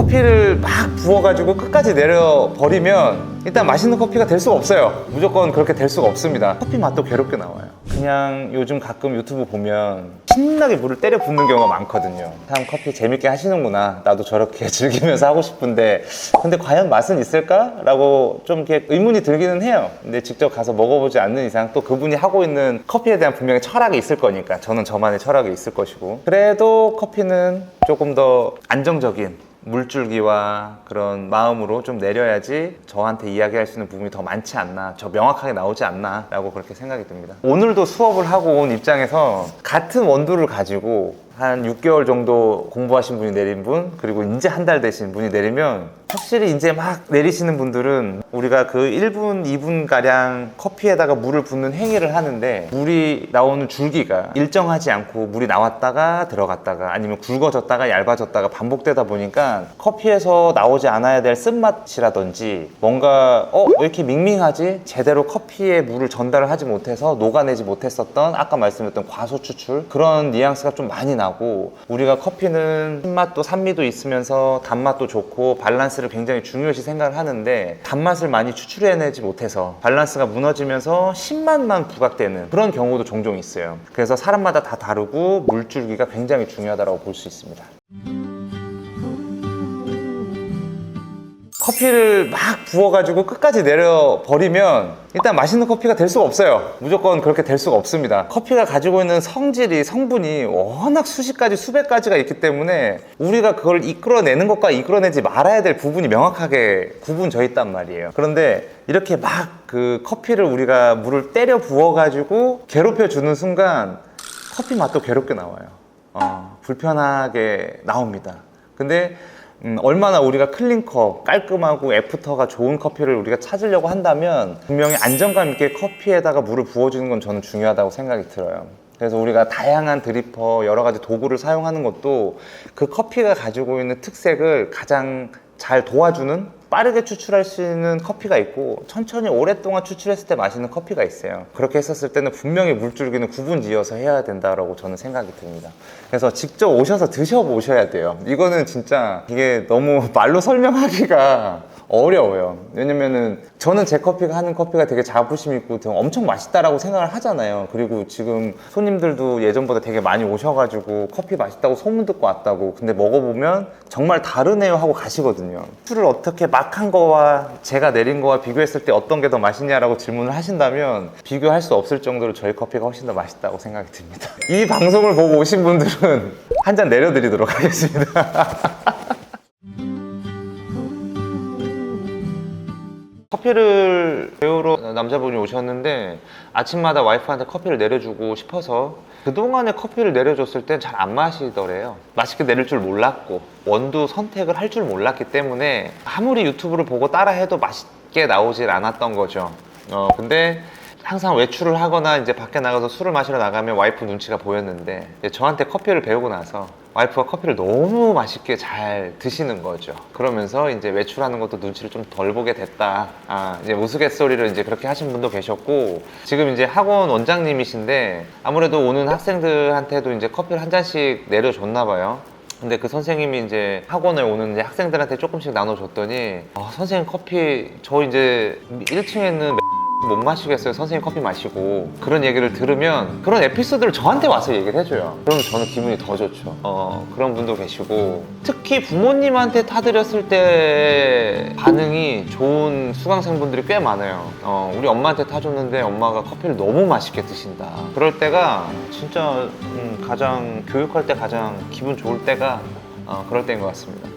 커피를 막 부어가지고 끝까지 내려버리면 일단 맛있는 커피가 될 수가 없어요. 무조건 그렇게 될 수가 없습니다. 커피 맛도 괴롭게 나와요. 그냥 요즘 가끔 유튜브 보면 신나게 물을 때려 붓는 경우가 많거든요. 참 커피 재밌게 하시는구나, 나도 저렇게 즐기면서 하고 싶은데 근데 과연 맛은 있을까? 라고 좀 이렇게 의문이 들기는 해요. 근데 직접 가서 먹어보지 않는 이상 또 그분이 하고 있는 커피에 대한 분명히 철학이 있을 거니까, 저는 저만의 철학이 있을 것이고, 그래도 커피는 조금 더 안정적인 물줄기와 그런 마음으로 좀 내려야지 저한테 이야기할 수 있는 부분이 더 많지 않나, 저 명확하게 나오지 않나 라고 그렇게 생각이 듭니다. 오늘도 수업을 하고 온 입장에서 같은 원두를 가지고 한 6개월 정도 공부하신 분이 내린 분, 그리고 이제 한 달 되신 분이 내리면 확실히 이제 막 내리시는 분들은 우리가 그 1분, 2분 가량 커피에다가 물을 붓는 행위를 하는데 물이 나오는 줄기가 일정하지 않고 물이 나왔다가 들어갔다가 아니면 굵어졌다가 얇아졌다가 반복되다 보니까 커피에서 나오지 않아야 될 쓴맛이라든지 뭔가 왜 이렇게 밍밍하지? 제대로 커피에 물을 전달을 하지 못해서 녹아내지 못했었던 아까 말씀드렸던 과소 추출, 그런 뉘앙스가 좀 많이 나고, 우리가 커피는 신맛도 산미도 있으면서 단맛도 좋고 밸런스를 굉장히 중요시 생각을 하는데 단맛을 많이 추출해내지 못해서 밸런스가 무너지면서 신맛만 부각되는 그런 경우도 종종 있어요. 그래서 사람마다 다 다르고 물줄기가 굉장히 중요하다고 볼 수 있습니다. 커피를 막 부어가지고 끝까지 내려버리면 일단 맛있는 커피가 될 수가 없어요. 무조건 그렇게 될 수가 없습니다. 커피가 가지고 있는 성질이, 성분이 워낙 수십 가지, 수백 가지가 있기 때문에 우리가 그걸 이끌어내는 것과 이끌어내지 말아야 될 부분이 명확하게 구분져 있단 말이에요. 그런데 이렇게 막 그 커피를 우리가 물을 때려 부어가지고 괴롭혀주는 순간 커피 맛도 괴롭게 나와요. 불편하게 나옵니다. 근데 얼마나 우리가 클린컵, 깔끔하고 애프터가 좋은 커피를 우리가 찾으려고 한다면 분명히 안정감 있게 커피에다가 물을 부어주는 건 저는 중요하다고 생각이 들어요. 그래서 우리가 다양한 드리퍼, 여러 가지 도구를 사용하는 것도 그 커피가 가지고 있는 특색을 가장 잘 도와주는, 빠르게 추출할 수 있는 커피가 있고 천천히 오랫동안 추출했을 때 맛있는 커피가 있어요. 그렇게 했었을 때는 분명히 물줄기는 구분 지어서 해야 된다고 저는 생각이 듭니다. 그래서 직접 오셔서 드셔보셔야 돼요. 이거는 진짜 이게 너무 말로 설명하기가 어려워요. 왜냐면은 저는 제 커피가 하는 커피가 되게 자부심 있고 되게 엄청 맛있다라고 생각을 하잖아요. 그리고 지금 손님들도 예전보다 되게 많이 오셔가지고 커피 맛있다고 소문 듣고 왔다고, 근데 먹어보면 정말 다르네요 하고 가시거든요. 술을 어떻게 막 한 거와 제가 내린 거와 비교했을 때 어떤 게 더 맛있냐라고 질문을 하신다면 비교할 수 없을 정도로 저희 커피가 훨씬 더 맛있다고 생각이 듭니다. 이 방송을 보고 오신 분들은 한 잔 내려드리도록 하겠습니다. 커피를 배우러 남자분이 오셨는데 아침마다 와이프한테 커피를 내려주고 싶어서 그동안에 커피를 내려줬을 땐 잘 안 마시더래요. 맛있게 내릴 줄 몰랐고 원두 선택을 할 줄 몰랐기 때문에 아무리 유튜브를 보고 따라해도 맛있게 나오질 않았던 거죠. 근데 항상 외출을 하거나 이제 밖에 나가서 술을 마시러 나가면 와이프 눈치가 보였는데 저한테 커피를 배우고 나서 와이프가 커피를 너무 맛있게 잘 드시는 거죠. 그러면서 이제 외출하는 것도 눈치를 좀 덜 보게 됐다. 이제 우스갯소리를 이제 그렇게 하신 분도 계셨고, 지금 이제 학원 원장님이신데 아무래도 오는 학생들한테도 이제 커피를 한 잔씩 내려줬나 봐요. 근데 그 선생님이 이제 학원에 오는 이제 학생들한테 조금씩 나눠줬더니 선생님 커피 저 이제 1층에는 못 마시겠어요, 선생님 커피 마시고, 그런 얘기를 들으면 그런 에피소드를 저한테 와서 얘기를 해줘요. 그러면 저는 기분이 더 좋죠. 그런 분도 계시고, 특히 부모님한테 타드렸을 때 반응이 좋은 수강생분들이 꽤 많아요. 우리 엄마한테 타줬는데 엄마가 커피를 너무 맛있게 드신다. 그럴 때가 진짜 가장 교육할 때 가장 기분 좋을 때가 그럴 때인 것 같습니다.